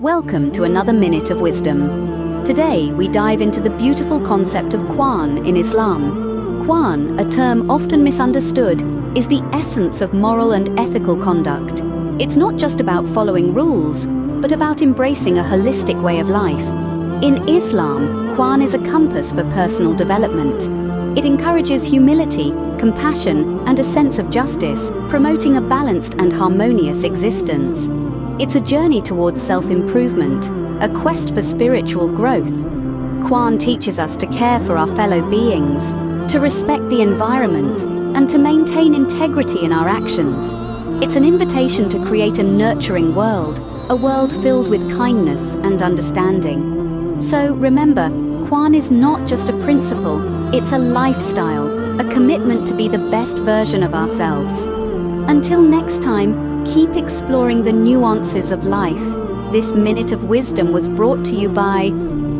Welcome to another Minute of Wisdom. Today we dive into the beautiful concept of Quaan in Islam. Quaan, a term often misunderstood, is the essence of moral and ethical conduct. It's not just about following rules, but about embracing a holistic way of life. In Islam, Quaan is a compass for personal development. It encourages humility, compassion, and a sense of justice, promoting a balanced and harmonious existence. It's a journey towards self-improvement, a quest for spiritual growth. Quaan teaches us to care for our fellow beings, to respect the environment, and to maintain integrity in our actions. It's an invitation to create a nurturing world, a world filled with kindness and understanding. So remember, Quaan is not just a principle, it's a lifestyle, a commitment to be the best version of ourselves. Until next time, keep exploring the nuances of life. This Minute of Wisdom was brought to you by